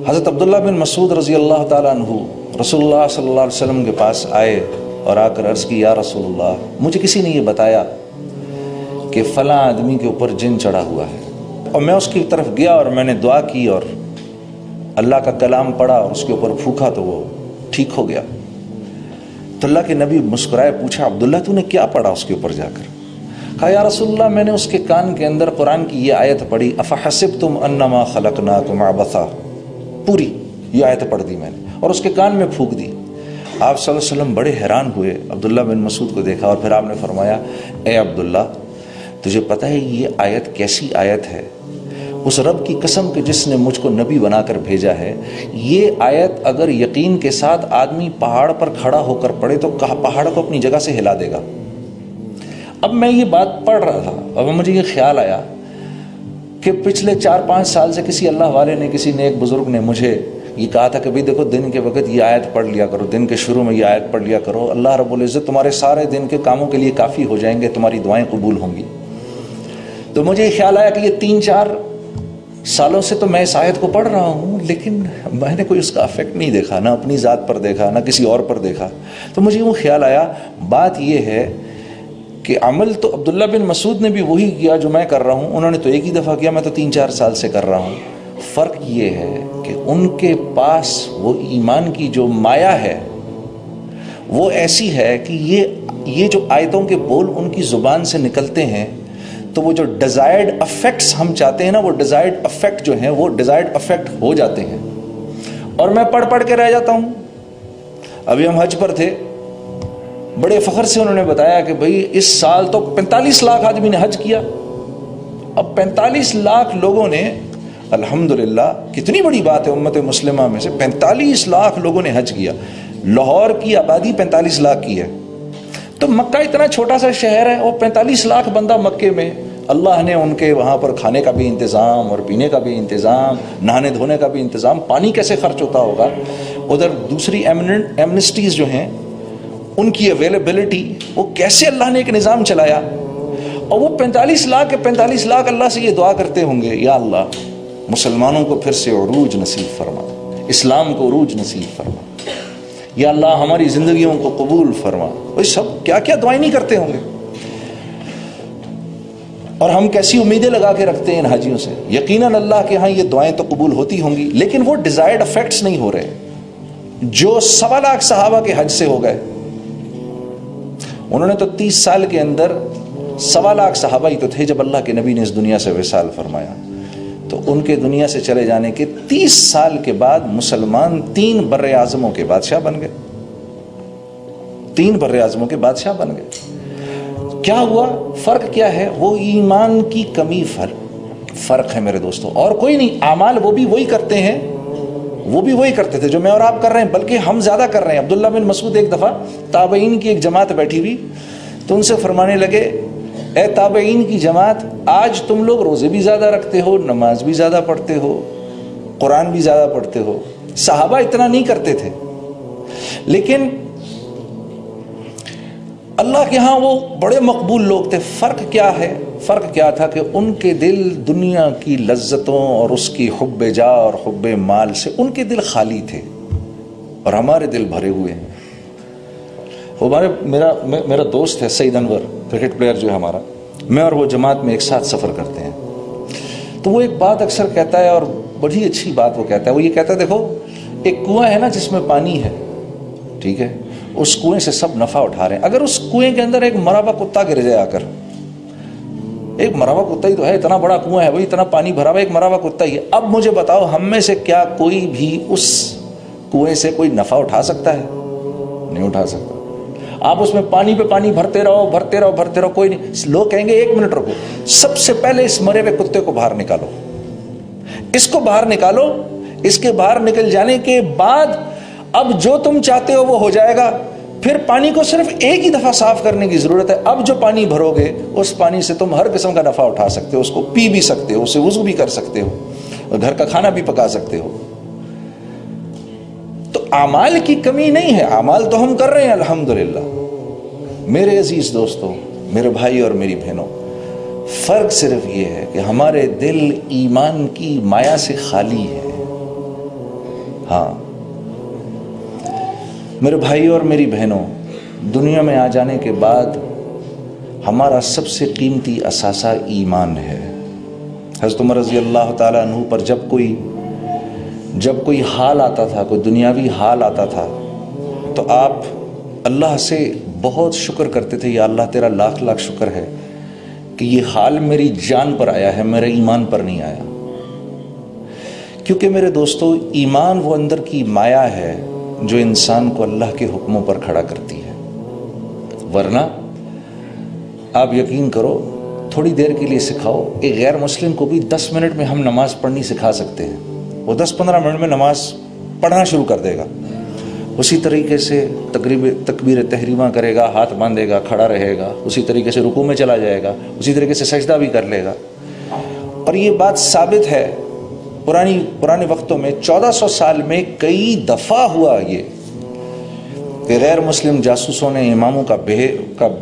حضرت عبداللہ بن مسعود رضی اللہ تعالیٰ عنہ رسول اللہ صلی اللہ علیہ وسلم کے پاس آئے اور آ کر عرض کی یا رسول اللہ مجھے کسی نے یہ بتایا کہ فلاں آدمی کے اوپر جن چڑھا ہوا ہے، اور میں اس کی طرف گیا اور میں نے دعا کی اور اللہ کا کلام پڑھا اور اس کے اوپر پھونکا تو وہ ٹھیک ہو گیا۔ تو اللہ کے نبی مسکرائے، پوچھا عبداللہ تو نے کیا پڑھا اس کے اوپر جا کر؟ کہا یا رسول اللہ میں نے اس کے کان کے اندر قرآن کی یہ آیت پڑھی افحسبتم انما خلقناکم عبثا، پوری یہ آیت پڑھ دی میں نے اور اس کے کان میں پھونک دی۔ آپ صلی اللہ علیہ وسلم بڑے حیران ہوئے، عبداللہ بن مسعود کو دیکھا اور پھر آپ نے فرمایا اے عبداللہ تجھے پتہ ہے یہ آیت کیسی آیت ہے؟ اس رب کی قسم کہ جس نے مجھ کو نبی بنا کر بھیجا ہے، یہ آیت اگر یقین کے ساتھ آدمی پہاڑ پر کھڑا ہو کر پڑھے تو پہاڑ کو اپنی جگہ سے ہلا دے گا۔ اب میں یہ بات پڑھ رہا تھا اور مجھے یہ خیال آیا کہ پچھلے 4-5 سال سے کسی اللہ والے نے، کسی نیک بزرگ نے مجھے یہ کہا تھا کہ بھئی دیکھو دن کے وقت یہ آیت پڑھ لیا کرو، دن کے شروع میں یہ آیت پڑھ لیا کرو، اللہ رب العزت تمہارے سارے دن کے کاموں کے لیے کافی ہو جائیں گے، تمہاری دعائیں قبول ہوں گی۔ تو مجھے یہ خیال آیا کہ یہ 3-4 سالوں سے تو میں اس آیت کو پڑھ رہا ہوں لیکن میں نے کوئی اس کا افیکٹ نہیں دیکھا، نہ اپنی ذات پر دیکھا نہ کسی اور پر دیکھا۔ تو مجھے وہ خیال آیا بات یہ ہے کہ عمل تو عبداللہ بن مسعود نے بھی وہی کیا جو میں کر رہا ہوں، انہوں نے تو ایک ہی دفعہ کیا، میں تو 3-4 سال سے کر رہا ہوں۔ فرق یہ ہے کہ ان کے پاس وہ ایمان کی جو مایا ہے وہ ایسی ہے کہ یہ جو آیتوں کے بول ان کی زبان سے نکلتے ہیں تو وہ جو ڈیزائرڈ افیکٹس ہم چاہتے ہیں نا، وہ ڈیزائرڈ افیکٹ جو ہیں وہ ڈیزائرڈ افیکٹ ہو جاتے ہیں، اور میں پڑھ کے رہ جاتا ہوں۔ ابھی ہم حج پر تھے، بڑے فخر سے انہوں نے بتایا کہ بھئی اس سال تو 45 لاکھ آدمی نے حج کیا۔ اب 45 لاکھ لوگوں نے، الحمدللہ کتنی بڑی بات ہے امت مسلمہ میں سے 45 لاکھ لوگوں نے حج کیا۔ لاہور کی آبادی 45 لاکھ کی ہے، تو مکہ اتنا چھوٹا سا شہر ہے اور 45 لاکھ بندہ مکے میں، اللہ نے ان کے وہاں پر کھانے کا بھی انتظام اور پینے کا بھی انتظام، نہانے دھونے کا بھی انتظام، پانی کیسے خرچ ہوتا ہوگا۔ ادھر دوسری ایمنسٹیز جو ہیں ان کی اویلیبلٹی، وہ کیسے اللہ نے ایک نظام چلایا، اور وہ 45 لاکھ کے 45 لاکھ اللہ سے یہ دعا کرتے ہوں گے یا اللہ مسلمانوں کو پھر سے عروج نصیب فرما، اسلام کو عروج نصیب فرما، یا اللہ ہماری زندگیوں کو قبول فرما۔ وہ سب کیا کیا دعائیں نہیں کرتے ہوں گے، اور ہم کیسی امیدیں لگا کے رکھتے ہیں ان حاجیوں سے۔ یقیناً اللہ کے ہاں یہ دعائیں تو قبول ہوتی ہوں گی، لیکن وہ ڈیزائرڈ افیکٹس نہیں ہو رہے جو 1.25 لاکھ صحابہ کے حج سے ہو گئے۔ انہوں نے تو 30 سال کے اندر 1.25 لاکھ صحابہ ہی تو تھے جب اللہ کے نبی نے اس دنیا سے وصال فرمایا، تو ان کے دنیا سے چلے جانے کے 30 سال کے بعد مسلمان 3 بر اعظموں کے بادشاہ بن گئے، 3 بر اعظموں کے بادشاہ بن گئے۔ کیا ہوا؟ فرق کیا ہے؟ وہ ایمان کی کمی فرق ہے میرے دوستوں، اور کوئی نہیں۔ اعمال وہ بھی وہی کرتے ہیں، وہ بھی وہی کرتے تھے جو میں اور آپ کر رہے ہیں، بلکہ ہم زیادہ کر رہے ہیں۔ عبداللہ بن مسعود ایک دفعہ تابعین کی ایک جماعت بیٹھی ہوئی تو ان سے فرمانے لگے اے تابعین کی جماعت، آج تم لوگ روزے بھی زیادہ رکھتے ہو، نماز بھی زیادہ پڑھتے ہو، قرآن بھی زیادہ پڑھتے ہو۔ صحابہ اتنا نہیں کرتے تھے، لیکن اللہ کے ہاں وہ بڑے مقبول لوگ تھے۔ فرق کیا ہے؟ فرق کیا تھا کہ ان کے دل دنیا کی لذتوں اور اس کی حب جا اور حب مال سے ان کے دل خالی تھے، اور ہمارے دل بھرے ہوئے ہیں۔ میرا دوست ہے سعید انور، کرکٹ پلیئر جو ہے ہمارا، میں اور وہ جماعت میں ایک ساتھ سفر کرتے ہیں، تو وہ ایک بات اکثر کہتا ہے اور بڑی اچھی بات وہ کہتا ہے۔ وہ یہ کہتا ہے دیکھو ایک کنواں ہے نا جس میں پانی ہے، ٹھیک ہے، اس کنویں سے سب نفع اٹھا رہے ہیں، اگر اس کنویں کے اندر ایک مرا ہوا کتا گر جائے آ کر، ایک مرا ہوا کتا ہی تو ہے، اتنا بڑا کنواں ہے، وہی اتنا پانی بھرا ہوا، ایک مرا ہوا کتا ہی ہے، اب مجھے بتاؤ ہم میں سے کیا کوئی بھی اس کنویں سے کوئی نفع اٹھا سکتا ہے؟ نہیں اٹھا سکتا۔ آپ اس میں پانی پہ پانی بھرتے رہو بھرتے رہو بھرتے رہو، کوئی نہیں۔ لوگ کہیں گے 1 منٹ رکو، سب سے پہلے اس مرے ہوئے کتے کو باہر نکالو، اس کو باہر نکالو، اس کے باہر نکل جانے کے بعد اب جو تم چاہتے ہو وہ ہو جائے گا۔ پھر پانی کو صرف ایک ہی دفعہ صاف کرنے کی ضرورت ہے۔ اب جو پانی بھرو گے اس پانی سے تم ہر قسم کا نفع اٹھا سکتے ہو، اس کو پی بھی سکتے ہو، اسے وضو بھی کر سکتے ہو، اور گھر کا کھانا بھی پکا سکتے ہو۔ تو اعمال کی کمی نہیں ہے، اعمال تو ہم کر رہے ہیں الحمدللہ۔ میرے عزیز دوستوں، میرے بھائی اور میری بہنوں، فرق صرف یہ ہے کہ ہمارے دل ایمان کی مایا سے خالی ہے۔ ہاں میرے بھائی اور میری بہنوں، دنیا میں آ جانے کے بعد ہمارا سب سے قیمتی اثاثہ ایمان ہے۔ حضرت عمر رضی اللہ تعالیٰ عنہ پر جب کوئی حال آتا تھا، کوئی دنیاوی حال آتا تھا، تو آپ اللہ سے بہت شکر کرتے تھے، یا اللہ تیرا لاکھ لاکھ شکر ہے کہ یہ حال میری جان پر آیا ہے، میرے ایمان پر نہیں آیا۔ کیونکہ میرے دوستو، ایمان وہ اندر کی مایا ہے جو انسان کو اللہ کے حکموں پر کھڑا کرتی ہے۔ ورنہ آپ یقین کرو، تھوڑی دیر کے لیے سکھاؤ، ایک غیر مسلم کو بھی 10 منٹ میں ہم نماز پڑھنی سکھا سکتے ہیں، وہ 10-15 منٹ میں نماز پڑھنا شروع کر دے گا۔ اسی طریقے سے تکبیر تحریمہ کرے گا، ہاتھ باندھے گا، کھڑا رہے گا، اسی طریقے سے رکوع میں چلا جائے گا، اسی طریقے سے سجدہ بھی کر لے گا۔ اور یہ بات ثابت ہے، پرانے وقتوں میں 1400 سال میں کئی دفعہ ہوا یہ کہ غیر مسلم جاسوسوں نے اماموں کا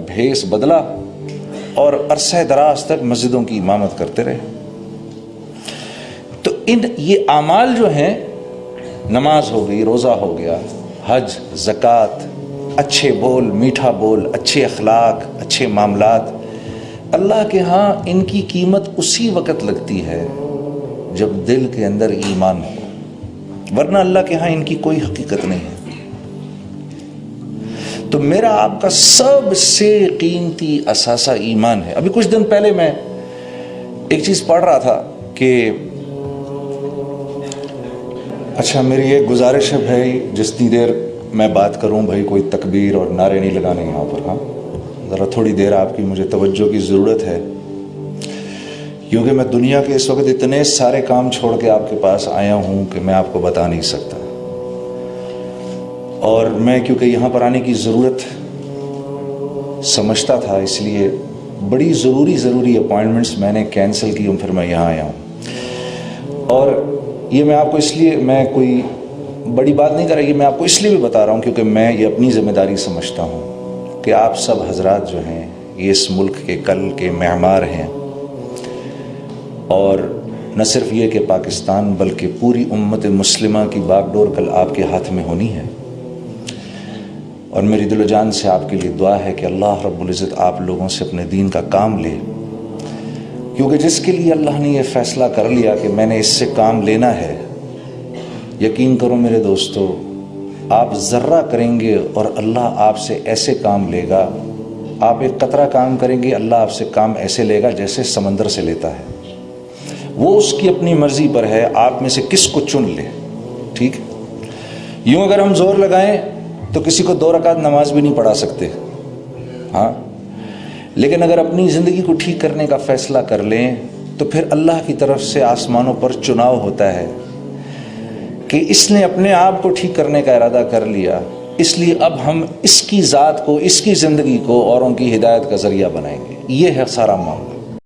بھیس بدلا اور عرصہ دراز تک مسجدوں کی امامت کرتے رہے۔ تو یہ اعمال جو ہیں، نماز ہو گئی، روزہ ہو گیا، حج، زکوٰۃ، اچھے بول، میٹھا بول، اچھے اخلاق، اچھے معاملات، اللہ کے ہاں ان کی قیمت اسی وقت لگتی ہے جب دل کے اندر ایمان ہو، ورنہ اللہ کے ہاں ان کی کوئی حقیقت نہیں ہے۔ تو میرا آپ کا سب سے قیمتی اثاثہ ایمان ہے۔ ابھی کچھ دن پہلے میں ایک چیز پڑھ رہا تھا کہ اچھا، میری ایک گزارش ہے بھائی، جتنی دیر میں بات کروں بھائی، کوئی تکبیر اور نعرے نہیں لگانے یہاں پر، ہاں ذرا تھوڑی دیر آپ کی مجھے توجہ کی ضرورت ہے، کیونکہ میں دنیا کے اس وقت اتنے سارے کام چھوڑ کے آپ کے پاس آیا ہوں کہ میں آپ کو بتا نہیں سکتا۔ اور میں کیونکہ یہاں پر آنے کی ضرورت سمجھتا تھا، اس لیے بڑی ضروری اپوائنٹمنٹس میں نے کینسل کی ہوں، پھر میں یہاں آیا ہوں۔ اور یہ میں آپ کو اس لیے، میں کوئی بڑی بات نہیں کر رہا، یہ میں آپ کو اس لیے بھی بتا رہا ہوں کیونکہ میں یہ اپنی ذمہ داری سمجھتا ہوں کہ آپ سب حضرات جو ہیں یہ اس ملک کے کل کے معمار ہیں، اور نہ صرف یہ کہ پاکستان بلکہ پوری امت مسلمہ کی باغ ڈور کل آپ کے ہاتھ میں ہونی ہے۔ اور میری دل و جان سے آپ کے لیے دعا ہے کہ اللہ رب العزت آپ لوگوں سے اپنے دین کا کام لے، کیونکہ جس کے لیے اللہ نے یہ فیصلہ کر لیا کہ میں نے اس سے کام لینا ہے، یقین کرو میرے دوستو، آپ ذرہ کریں گے اور اللہ آپ سے ایسے کام لے گا، آپ ایک قطرہ کام کریں گے، اللہ آپ سے کام ایسے لے گا جیسے سمندر سے لیتا ہے۔ وہ اس کی اپنی مرضی پر ہے، آپ میں سے کس کو چن لے، ٹھیک ہے؟ یوں اگر ہم زور لگائیں تو کسی کو 2 رکعت نماز بھی نہیں پڑھا سکتے، ہاں، لیکن اگر اپنی زندگی کو ٹھیک کرنے کا فیصلہ کر لیں تو پھر اللہ کی طرف سے آسمانوں پر چناؤ ہوتا ہے کہ اس نے اپنے آپ کو ٹھیک کرنے کا ارادہ کر لیا، اس لیے اب ہم اس کی ذات کو، اس کی زندگی کو اوروں کی ہدایت کا ذریعہ بنائیں گے۔ یہ ہے سارا معاملہ۔